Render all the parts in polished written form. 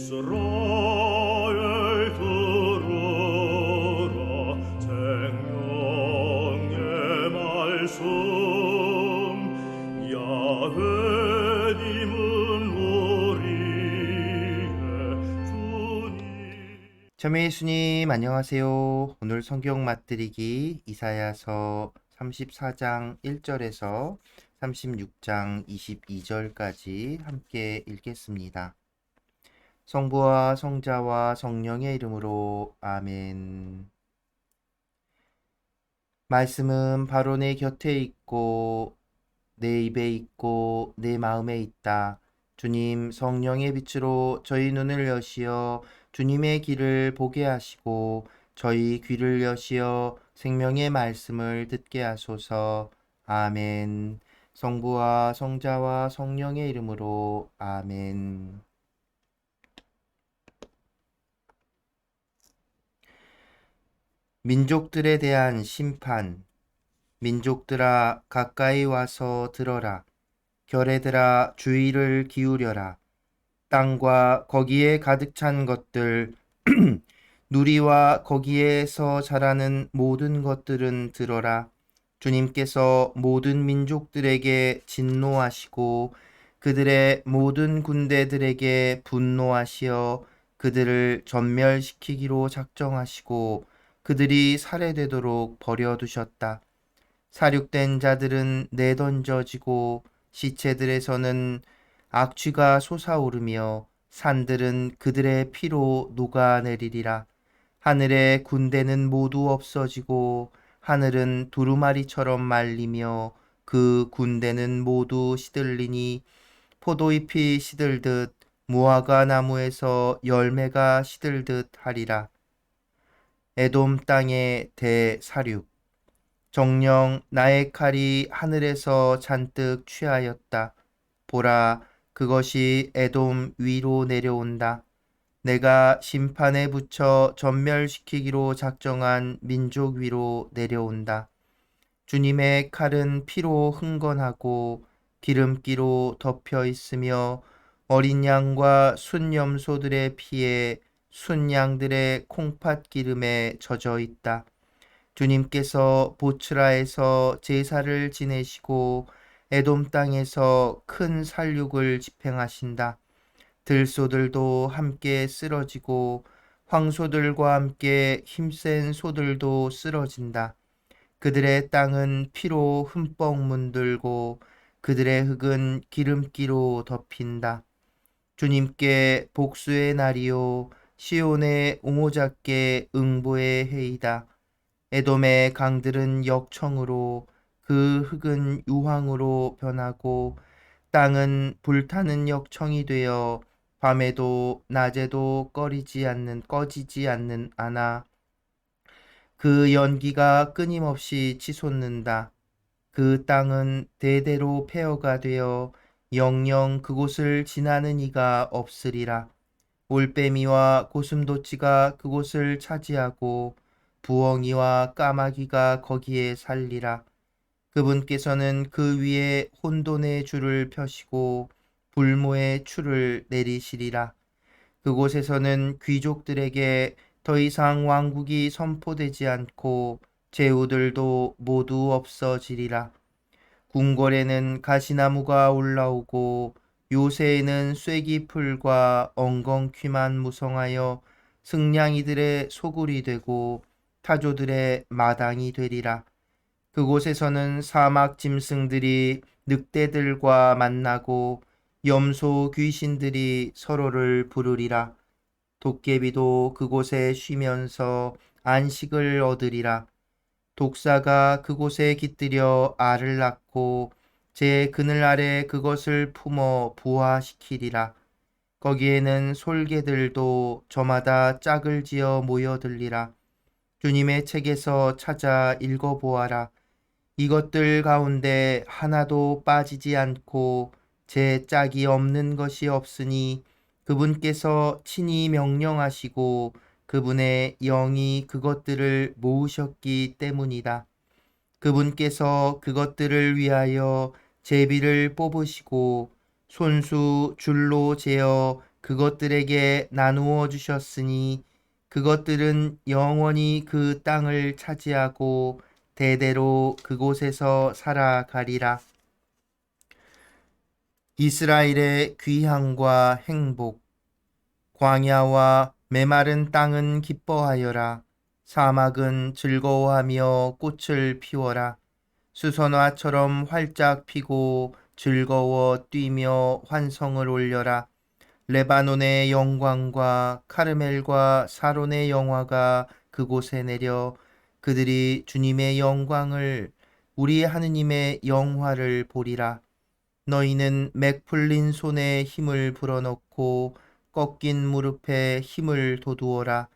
이스라엘 들으라 생명의 말씀 야훼님은 우리의 주님. 참여 예수님 안녕하세요. 오늘 성경 맛들이기 이사야서 34장 1절에서 36장 22절까지 함께 읽겠습니다. 성부와 성자와 성령의 이름으로 아멘. 말씀은 바로 내 곁에 있고 내 입에 있고 내 마음에 있다. 주님 성령의 빛으로 저희 눈을 여시어 주님의 길을 보게 하시고 저희 귀를 여시어 생명의 말씀을 듣게 하소서. 아멘. 성부와 성자와 성령의 이름으로 아멘. 민족들에 대한 심판. 민족들아 가까이 와서 들어라. 결애들아 주의를 기울여라. 땅과 거기에 가득 찬 것들, 누리와 거기에서 자라는 모든 것들은 들어라. 주님께서 모든 민족들에게 진노하시고 그들의 모든 군대들에게 분노하시어 그들을 전멸시키기로 작정하시고 그들이 살해되도록 버려두셨다. 사륙된 자들은 내던져지고 시체들에서는 악취가 솟아오르며 산들은 그들의 피로 녹아내리리라. 하늘의 군대는 모두 없어지고 하늘은 두루마리처럼 말리며 그 군대는 모두 시들리니 포도잎이 시들듯 무화과 나무에서 열매가 시들듯 하리라. 에돔 땅의 대사륙. 정녕 나의 칼이 하늘에서 잔뜩 취하였다. 보라, 그것이 에돔 위로 내려온다. 내가 심판에 붙여 전멸시키기로 작정한 민족 위로 내려온다. 주님의 칼은 피로 흥건하고 기름기로 덮여 있으며 어린 양과 순염소들의 피에 순양들의 콩팥 기름에 젖어 있다. 주님께서 보츠라에서 제사를 지내시고 에돔 땅에서 큰 살육을 집행하신다. 들소들도 함께 쓰러지고 황소들과 함께 힘센 소들도 쓰러진다. 그들의 땅은 피로 흠뻑 문들고 그들의 흙은 기름기로 덮인다. 주님께 복수의 날이요 시온의 옹호자께 응보의 해이다. 에돔의 강들은 역청으로 그 흙은 유황으로 변하고 땅은 불타는 역청이 되어 밤에도 낮에도 꺼지지 않는 아나 그 연기가 끊임없이 치솟는다. 그 땅은 대대로 폐허가 되어 영영 그곳을 지나는 이가 없으리라. 올빼미와 고슴도치가 그곳을 차지하고 부엉이와 까마귀가 거기에 살리라. 그분께서는 그 위에 혼돈의 줄을 펴시고 불모의 추를 내리시리라. 그곳에서는 귀족들에게 더 이상 왕국이 선포되지 않고 제후들도 모두 없어지리라. 궁궐에는 가시나무가 올라오고 요새에는 쐐기풀과 엉겅퀴만 무성하여 승냥이들의 소굴이 되고 타조들의 마당이 되리라. 그곳에서는 사막 짐승들이 늑대들과 만나고 염소 귀신들이 서로를 부르리라. 도깨비도 그곳에 쉬면서 안식을 얻으리라. 독사가 그곳에 깃들여 알을 낳고 제 그늘 아래 그것을 품어 부화시키리라. 거기에는 솔개들도 저마다 짝을 지어 모여들리라. 주님의 책에서 찾아 읽어보아라. 이것들 가운데 하나도 빠지지 않고 제 짝이 없는 것이 없으니 그분께서 친히 명령하시고 그분의 영이 그것들을 모으셨기 때문이다. 그분께서 그것들을 위하여 제비를 뽑으시고 손수 줄로 재어 그것들에게 나누어 주셨으니 그것들은 영원히 그 땅을 차지하고 대대로 그곳에서 살아가리라. 이스라엘의 귀향과 행복. 광야와 메마른 땅은 기뻐하여라. 사막은 즐거워하며 꽃을 피워라. 수선화처럼 활짝 피고 즐거워 뛰며 환성을 올려라. 레바논의 영광과 카르멜과 사론의 영화가 그곳에 내려 그들이 주님의 영광을, 우리 하느님의 영화를 보리라. 너희는 맥 풀린 손에 힘을 불어넣고 꺾인 무릎에 힘을 돋우어라.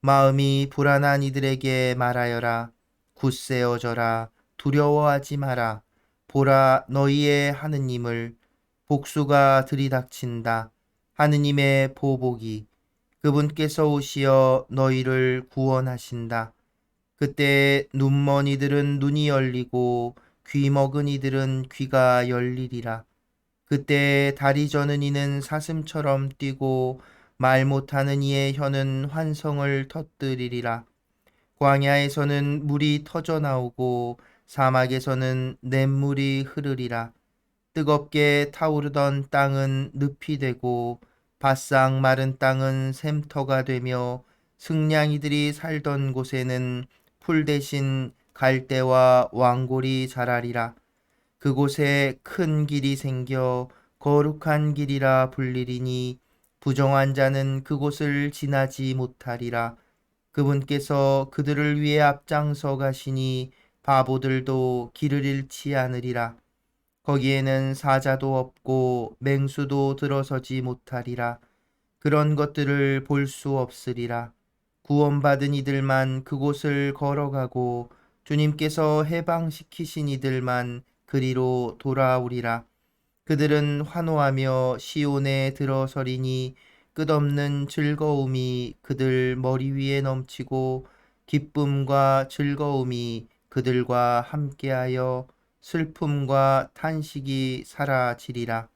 마음이 불안한 이들에게 말하여라. 굳세어져라. 두려워하지 마라. 보라, 너희의 하느님을. 복수가 들이닥친다. 하느님의 보복이. 그분께서 오시어 너희를 구원하신다. 그때 눈먼 이들은 눈이 열리고 귀 먹은 이들은 귀가 열리리라. 그때 다리 저는 이는 사슴처럼 뛰고 말 못하는 이의 혀는 환성을 터뜨리리라. 광야에서는 물이 터져 나오고 사막에서는 냇물이 흐르리라. 뜨겁게 타오르던 땅은 늪이 되고 바싹 마른 땅은 샘터가 되며 승냥이들이 살던 곳에는 풀 대신 갈대와 왕골이 자라리라. 그곳에 큰 길이 생겨 거룩한 길이라 불리리니 부정한 자는 그곳을 지나지 못하리라. 그분께서 그들을 위해 앞장서 가시니 바보들도 길을 잃지 않으리라. 거기에는 사자도 없고 맹수도 들어서지 못하리라. 그런 것들을 볼 수 없으리라. 구원받은 이들만 그곳을 걸어가고 주님께서 해방시키신 이들만 그리로 돌아오리라. 그들은 환호하며 시온에 들어서리니 끝없는 즐거움이 그들 머리 위에 넘치고 기쁨과 즐거움이 그들과 함께하여 슬픔과 탄식이 사라지리라.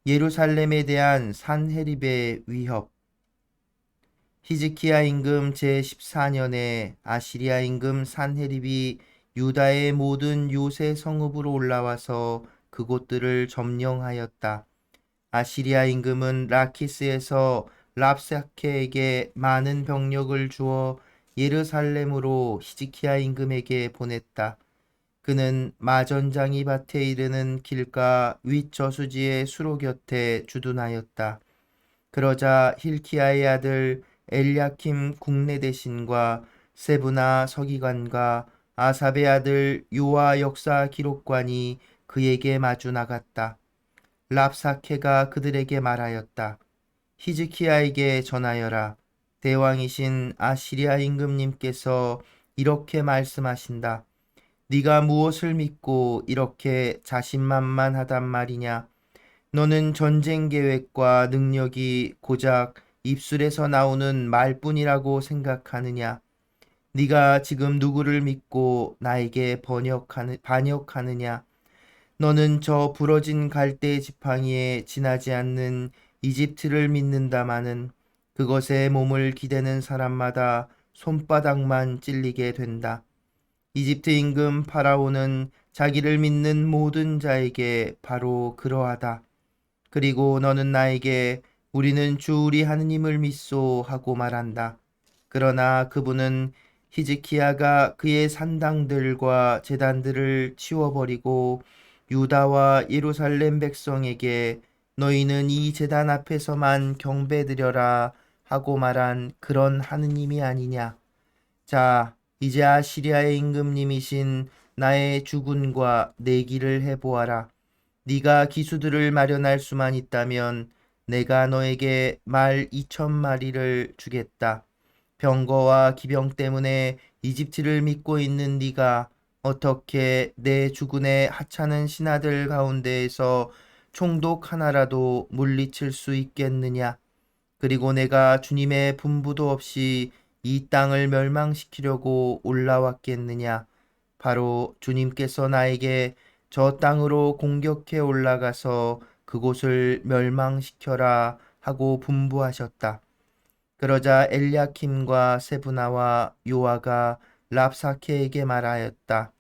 예루살렘에 대한 산헤립의 위협. 히즈키야 임금 제14년에 아시리아 임금 산헤립이 유다의 모든 요새 성읍으로 올라와서 그곳들을 점령하였다. 아시리아 임금은 라키스에서 랍사케에게 많은 병력을 주어 예루살렘으로 히즈키야 임금에게 보냈다. 그는 마전장이 밭에 이르는 길가 윗저수지의 수로 곁에 주둔하였다. 그러자 힐키야의 아들 엘야킴 국내대신과 세브나 서기관과 아삽의 아들 요아 역사 기록관이 그에게 마주 나갔다. 랍사케가 그들에게 말하였다. 히즈키야에게 전하여라. 대왕이신 아시리아 임금님께서 이렇게 말씀하신다. 네가 무엇을 믿고 이렇게 자신만만하단 말이냐? 너는 전쟁 계획과 능력이 고작 입술에서 나오는 말뿐이라고 생각하느냐? 네가 지금 누구를 믿고 나에게 반역하느냐? 너는 저 부러진 갈대 지팡이에 지나지 않는 이집트를 믿는다마는 그것에 몸을 기대는 사람마다 손바닥만 찔리게 된다. 이집트 임금 파라오는 자기를 믿는 모든 자에게 바로 그러하다. 그리고 너는 나에게 우리는 주 우리 하느님을 믿소 하고 말한다. 그러나 그분은 히즈키야가 그의 산당들과 제단들을 치워버리고 유다와 예루살렘 백성에게 너희는 이 제단 앞에서만 경배드려라 하고 말한 그런 하느님이 아니냐. 자, 이제 아시리아의 임금님이신 나의 주군과 내기를 해보아라. 네가 기수들을 마련할 수만 있다면 내가 너에게 말 2,000마리를 주겠다. 병거와 기병 때문에 이집트를 믿고 있는 네가 어떻게 내 주군의 하찮은 신하들 가운데에서 총독 하나라도 물리칠 수 있겠느냐? 그리고 내가 주님의 분부도 없이 이 땅을 멸망시키려고 올라왔겠느냐? 바로 주님께서 나에게 저 땅으로 공격해 올라가서 그곳을 멸망시켜라 하고 분부하셨다. 그러자 엘리야킴과 세브나와 요아가 랍사케에게 말하였다.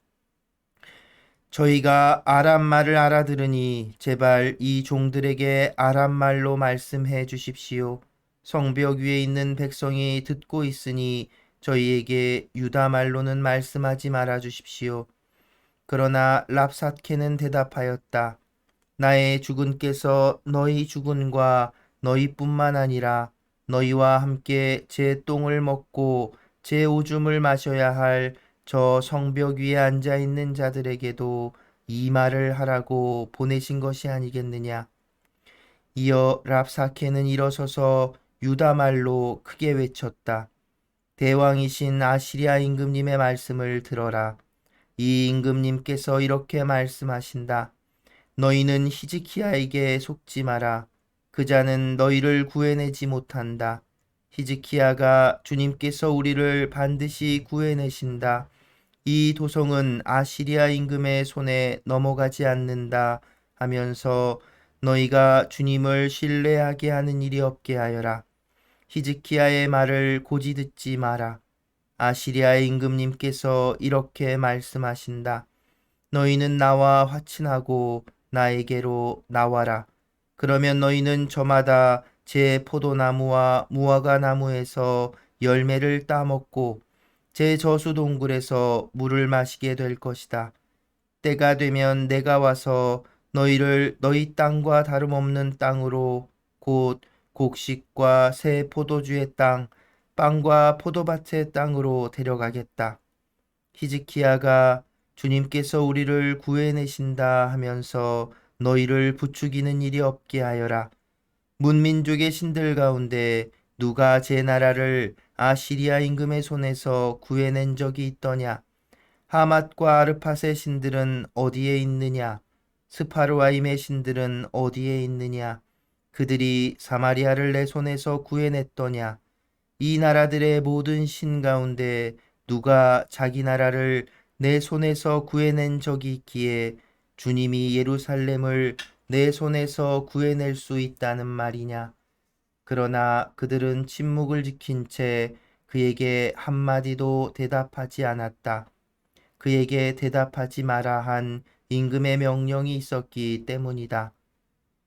저희가 아람 말을 알아들으니 제발 이 종들에게 아람 말로 말씀해 주십시오. 성벽 위에 있는 백성이 듣고 있으니 저희에게 유다 말로는 말씀하지 말아 주십시오. 그러나 랍사케는 대답하였다. 나의 주군께서 너희 주군과 너희뿐만 아니라 너희와 함께 제 똥을 먹고 제 오줌을 마셔야 할 저 성벽 위에 앉아 있는 자들에게도 이 말을 하라고 보내신 것이 아니겠느냐. 이어 랍사케는 일어서서 유다 말로 크게 외쳤다. 대왕이신 아시리아 임금님의 말씀을 들어라. 이 임금님께서 이렇게 말씀하신다. 너희는 히즈키야에게 속지 마라. 그 자는 너희를 구해내지 못한다. 히즈키야가 주님께서 우리를 반드시 구해내신다. 이 도성은 아시리아 임금의 손에 넘어가지 않는다 하면서 너희가 주님을 신뢰하게 하는 일이 없게 하여라. 히즈키야의 말을 고지 듣지 마라. 아시리아 임금님께서 이렇게 말씀하신다. 너희는 나와 화친하고 나에게로 나와라. 그러면 너희는 저마다 제 포도나무와 무화과 나무에서 열매를 따먹고 제 저수 동굴에서 물을 마시게 될 것이다. 때가 되면 내가 와서 너희를 너희 땅과 다름없는 땅으로 곧 곡식과 새 포도주의 땅, 빵과 포도밭의 땅으로 데려가겠다. 히즈키야가 주님께서 우리를 구해내신다 하면서 너희를 부추기는 일이 없게 하여라. 문민족의 신들 가운데 누가 제 나라를 아시리아 임금의 손에서 구해낸 적이 있더냐? 하맛과 아르팟의 신들은 어디에 있느냐? 스파르와임의 신들은 어디에 있느냐? 그들이 사마리아를 내 손에서 구해냈더냐? 이 나라들의 모든 신 가운데 누가 자기 나라를 내 손에서 구해낸 적이 있기에 주님이 예루살렘을 내 손에서 구해낼 수 있다는 말이냐? 그러나 그들은 침묵을 지킨 채 그에게 한마디도 대답하지 않았다. 그에게 대답하지 마라 한 임금의 명령이 있었기 때문이다.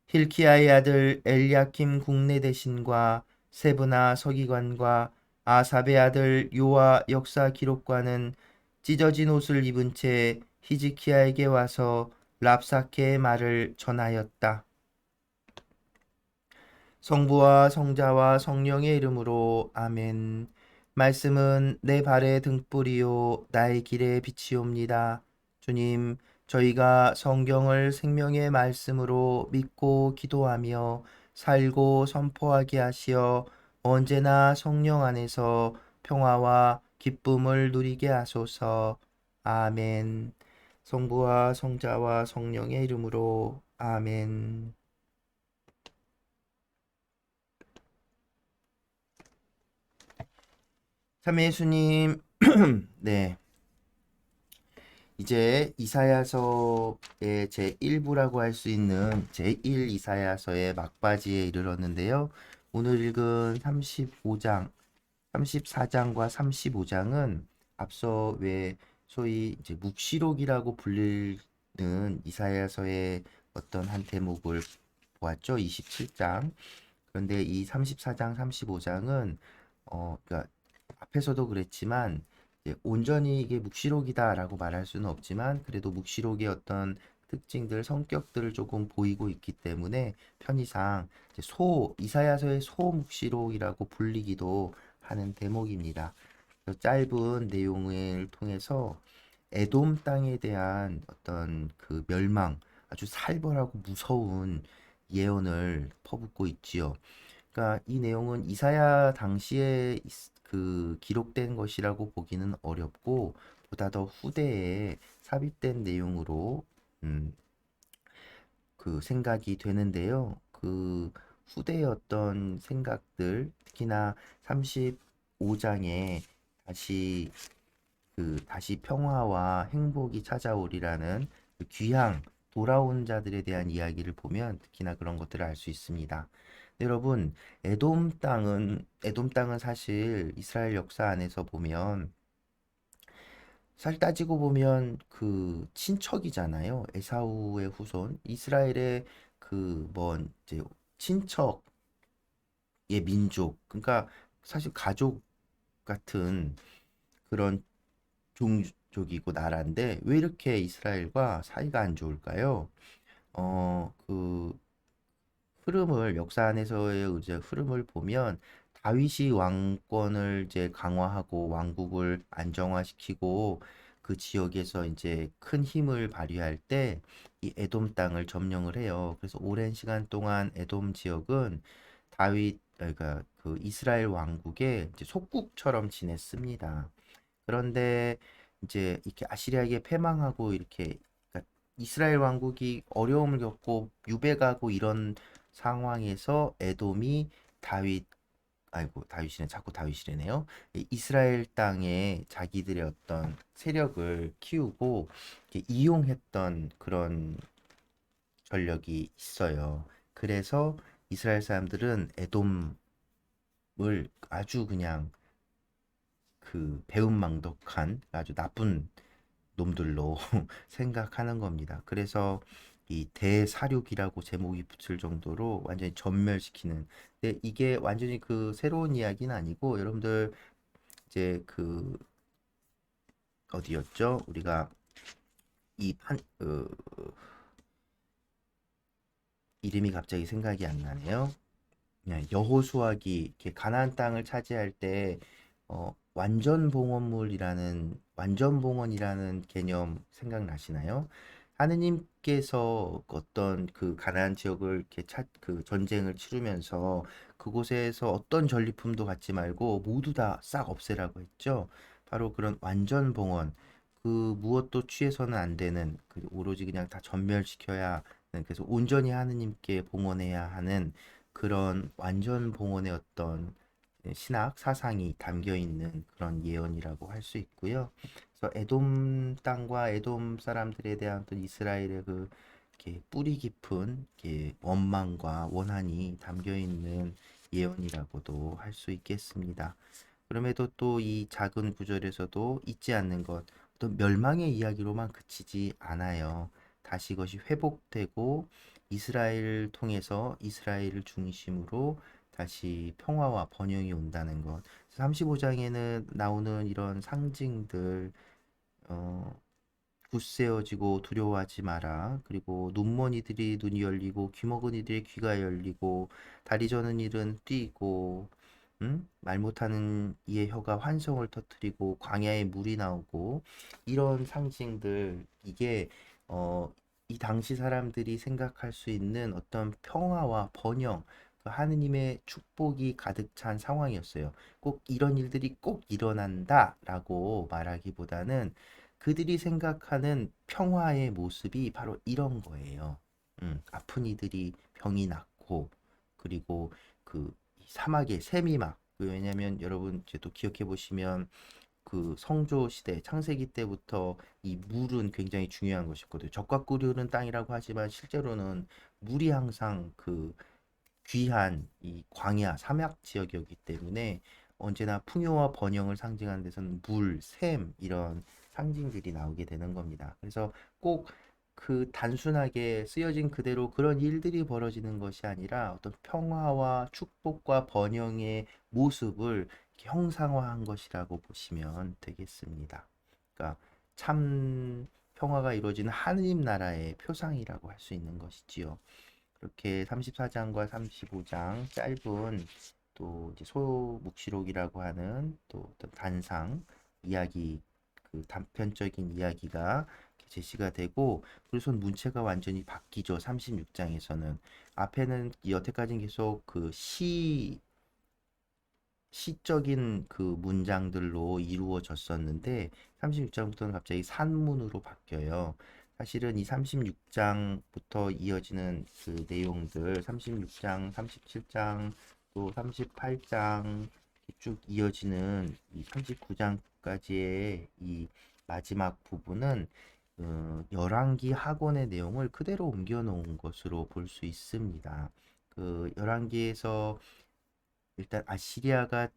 힐키야의 아들 엘리야킴 국내 대신과 세브나 서기관과 아삽의 아들 요아 역사 기록관은 찢어진 옷을 입은 채 히즈키야에게 와서 랍사케의 말을 전하였다. 성부와 성자와 성령의 이름으로 아멘. 말씀은 내 발의 등불이요 나의 길의 빛이옵니다. 주님, 저희가 성경을 생명의 말씀으로 믿고 기도하며 살고 선포하게 하시어 언제나 성령 안에서 평화와 기쁨을 누리게 하소서. 아멘. 성부와 성자와 성령의 이름으로 아멘. 참 예수님, 네. 이제 이사야서의 제1부라고 할 수 있는 제1 이사야서의 막바지에 이르렀는데요. 오늘 읽은 35장, 34장과 35장은 앞서 왜 소위 이제 묵시록이라고 불리는 이사야서의 어떤 한 대목을 보았죠. 27장. 그런데 이 34장, 35장은 그러니까 앞에서도 그랬지만 온전히 이게 묵시록이다라고 말할 수는 없지만 그래도 묵시록의 어떤 특징들, 성격들을 조금 보이고 있기 때문에 편의상 이사야서의 소묵시록이라고 불리기도 하는 대목입니다. 짧은 내용을 통해서 에돔 땅에 대한 어떤 그 멸망, 아주 살벌하고 무서운 예언을 퍼붓고 있지요. 그러니까 이 내용은 이사야 당시에 그 기록된 것이라고 보기는 어렵고 보다 더 후대에 삽입된 내용으로 그 생각이 되는데요. 그 후대의 어떤 생각들, 특히나 35장에 다시 평화와 행복이 찾아오리라는 그 귀향 돌아온 자들에 대한 이야기를 보면 특히나 그런 것들을 알 수 있습니다. 여러분, 에돔 땅은 사실 이스라엘 역사 안에서 보면 사실 따지고 보면 그 친척이잖아요. 에사우의 후손, 이스라엘의 그 뭐 이제 친척의 민족, 그러니까 사실 가족 같은 그런 종족이고 나라인데 왜 이렇게 이스라엘과 사이가 안 좋을까요? 그 역사 안에서의 이제 흐름을 보면 다윗이 왕권을 이제 강화하고 왕국을 안정화시키고 그 지역에서 이제 큰 힘을 발휘할 때 이 에돔 땅을 점령을 해요. 그래서 오랜 시간 동안 에돔 지역은 그러니까 그 이스라엘 왕국의 이제 속국처럼 지냈습니다. 그런데 이제 이렇게 아시리아에게 패망하고 이렇게 그러니까 이스라엘 왕국이 어려움을 겪고 유배가고 이런 상황에서 에돔이 다윗 아이고 다윗이네 자꾸 다윗이래네요. 이스라엘 땅에 자기들의 어떤 세력을 키우고 이렇게 이용했던 그런 전력이 있어요. 그래서 이스라엘 사람들은 에돔을 아주 그냥 그 배은망덕한 아주 나쁜 놈들로 생각하는 겁니다. 그래서 이 대사륙이라고 제목이 붙을 정도로 완전히 전멸시키는. 근데 이게 완전히 그 새로운 이야기는 아니고 여러분들 이제 그 어디였죠? 우리가 이름이 갑자기 생각이 안 나네요. 그냥 여호수아기 이렇게 가나안 땅을 차지할 때 완전봉원이라는 개념 생각나시나요? 하느님께서 어떤 그 가나안 지역을 이렇게 그 전쟁을 치르면서 그곳에서 어떤 전리품도 갖지 말고 모두 다 싹 없애라고 했죠. 바로 그런 완전봉원, 그 무엇도 취해서는 안 되는, 그 오로지 그냥 다 전멸시켜야 하는, 그래서 온전히 하느님께 봉헌해야 하는 그런 완전 봉헌의 어떤 신학 사상이 담겨 있는 그런 예언이라고 할 수 있고요. 그래서 에돔 땅과 에돔 사람들에 대한 또 이스라엘의 그 이렇게 뿌리 깊은 이렇게 원망과 원한이 담겨 있는 예언이라고도 할 수 있겠습니다. 그럼에도 또 이 작은 구절에서도 잊지 않는 것, 어떤 멸망의 이야기로만 그치지 않아요. 다시 그것이 회복되고 이스라엘을 통해서 이스라엘을 중심으로 다시 평화와 번영이 온다는 것. 35장에는 나오는 이런 상징들, 어, 굳세어지고 두려워하지 마라. 그리고 눈먼 이들이 눈이 열리고 귀 먹은 이들의 귀가 열리고 다리 저는 이는 뛰고 말 못하는 이의 혀가 환성을 터뜨리고 광야에 물이 나오고 이런 상징들 이게 어, 이 당시 사람들이 생각할 수 있는 어떤 평화와 번영 그 하느님의 축복이 가득 찬 상황이었어요. 꼭 이런 일들이 꼭 일어난다라고 말하기보다는 그들이 생각하는 평화의 모습이 바로 이런 거예요. 아픈 이들이 병이 낫고, 그리고 그 사막의 세미막. 왜냐면 여러분 이제 또 기억해 보시면 그 성조 시대 창세기 때부터 이 물은 굉장히 중요한 것이었거든요. 적과 꿀이 흐르는 땅이라고 하지만 실제로는 물이 항상 그 귀한 이 광야 사막 지역이었기 때문에 언제나 풍요와 번영을 상징하는 데서는 물, 샘 이런 상징들이 나오게 되는 겁니다. 그래서 꼭 그 단순하게 쓰여진 그대로 그런 일들이 벌어지는 것이 아니라 어떤 평화와 축복과 번영의 모습을 이렇게 형상화한 것이라고 보시면 되겠습니다. 그러니까 참 평화가 이루어지는 하느님 나라의 표상이라고 할 수 있는 것이지요. 그렇게 34장과 35장 짧은 또 이제 소묵시록이라고 하는 또 어떤 단상 이야기 그 단편적인 이야기가 제시가 되고 그래서 문체가 완전히 바뀌죠. 36장에서는 앞에는 여태까지는 계속 그 시적인 그 문장들로 이루어졌었는데 36장부터는 갑자기 산문으로 바뀌어요. 사실은 이 36장부터 이어지는 그 내용들 36장, 37장, 또 38장 쭉 이어지는 이 39장까지의 이 마지막 부분은 열왕기 학원의 내용을 그대로 옮겨 놓은 것으로 볼 수 있습니다. 그 열왕기에서 일단 아시리아가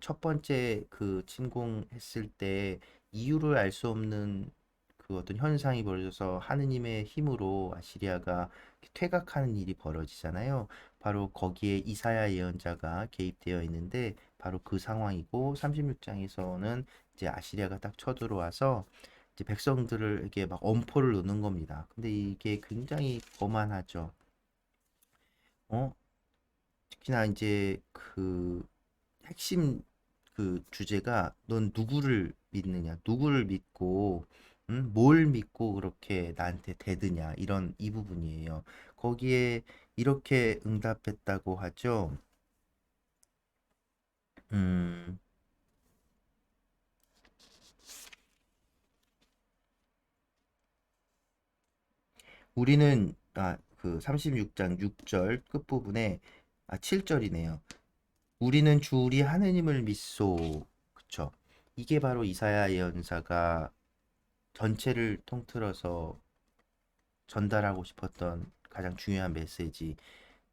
첫 번째 그 침공했을 때 이유를 알 수 없는 그 어떤 현상이 벌어져서 하느님의 힘으로 아시리아가 퇴각하는 일이 벌어지잖아요. 바로 거기에 이사야 예언자가 개입되어 있는데 바로 그 상황이고 36장에서는 이제 아시리아가 딱 쳐들어와서 이제 백성들에게 막 엄포를 놓는 겁니다. 근데 이게 굉장히 거만하죠. 어? 특히나 이제 그 핵심 그 주제가 넌 누구를 믿느냐, 누구를 믿고, 뭘 믿고 그렇게 나한테 대드냐, 이런 이 부분이에요. 거기에 이렇게 응답했다고 하죠. 음, 우리는 그 36장 6절 끝부분에 7절이네요. 우리는 주 우리 하느님을 믿소. 그쵸? 이게 바로 이사야 예언사가 전체를 통틀어서 전달하고 싶었던 가장 중요한 메시지.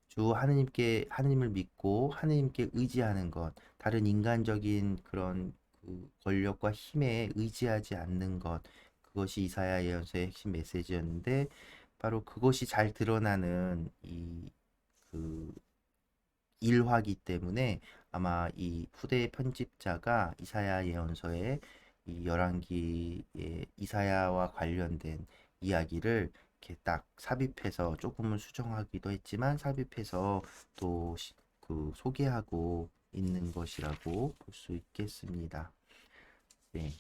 주 하느님을 믿고 하느님께 의지하는 것, 다른 인간적인 그런 그 권력과 힘에 의지하지 않는 것, 그것이 이사야 예언서의 핵심 메시지였는데 바로 그것이 잘 드러나는 그 일화기 때문에 아마 이 후대 편집자가 이사야 예언서의 이 열왕기의 이사야와 관련된 이야기를 이렇게 딱 삽입해서 조금은 수정하기도 했지만 삽입해서 또 그 소개하고 있는 것이라고 볼 수 있겠습니다. 네.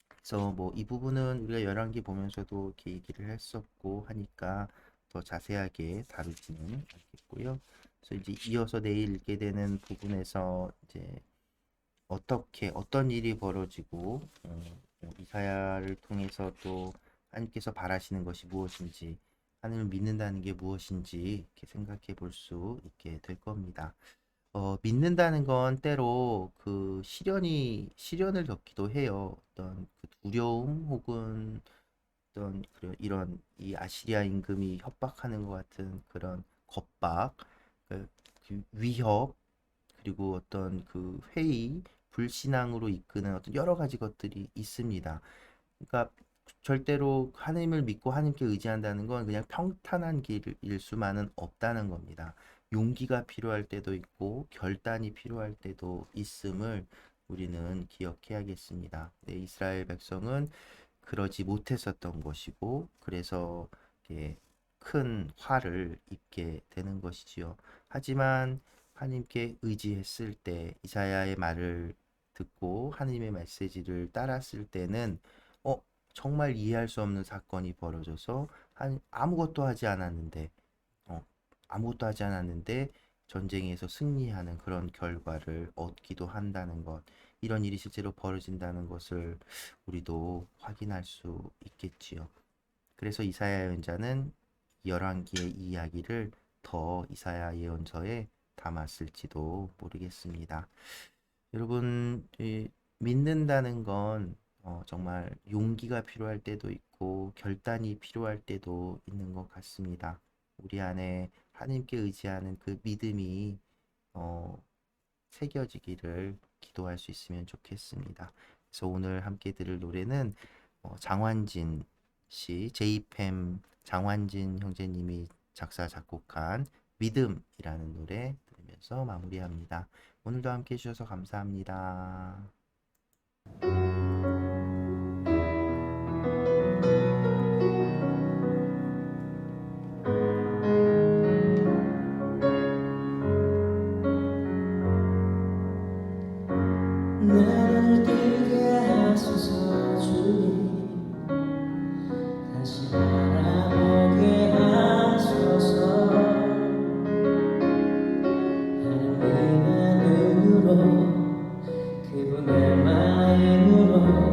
그래서 뭐 이 부분은 우리가 열왕기 보면서도 이렇게 얘기를 했었고 하니까 더 자세하게 다루지는 않겠고요. 그래서 이제 이어서 내일 읽게 되는 부분에서 이제 어떻게 어떤 일이 벌어지고 이사야를 통해서 또 하나님께서 바라시는 것이 무엇인지 하나님을 믿는다는 게 무엇인지 이렇게 생각해 볼 수 있게 될 겁니다. 믿는다는 건 때로 그 시련을 겪기도 해요. 어떤 그 두려움 혹은 어떤 그런 이런 이 아시리아 임금이 협박하는 것 같은 그런 겁박, 그 위협, 그리고 어떤 그 회의, 불신앙으로 이끄는 어떤 여러 가지 것들이 있습니다. 그러니까 절대로 하나님을 믿고 하나님께 의지한다는 건 그냥 평탄한 길일 수만은 없다는 겁니다. 용기가 필요할 때도 있고 결단이 필요할 때도 있음을 우리는 기억해야겠습니다. 네, 이스라엘 백성은 그러지 못했었던 것이고 그래서 이렇게 큰 화를 입게 되는 것이지요. 하지만 하나님께 의지했을 때 이사야의 말을 듣고 하나님의 메시지를 따랐을 때는 어 정말 이해할 수 없는 사건이 벌어져서 아무것도 하지 않았는데 어, 아무것도 하지 않았는데 전쟁에서 승리하는 그런 결과를 얻기도 한다는 것, 이런 일이 실제로 벌어진다는 것을 우리도 확인할 수 있겠지요. 그래서 이사야 예언자는 열왕기의 이 이야기를 더 이사야 예언서에 담았을지도 모르겠습니다. 여러분, 믿는다는 건 정말 용기가 필요할 때도 있고 결단이 필요할 때도 있는 것 같습니다. 우리 안에 하나님께 의지하는 그 믿음이 어, 새겨지기를 기도할 수 있으면 좋겠습니다. 그래서 오늘 함께 들을 노래는 장완진 씨, 제이팸 장완진 형제님이 작사 작곡한 믿음이라는 노래 들으면서 마무리합니다. 오늘도 함께 해주셔서 감사합니다. 나를 뛰게 하소서 주님, 다시 바라보게 하소서. 하나님의 눈으로, 그분의 마음으로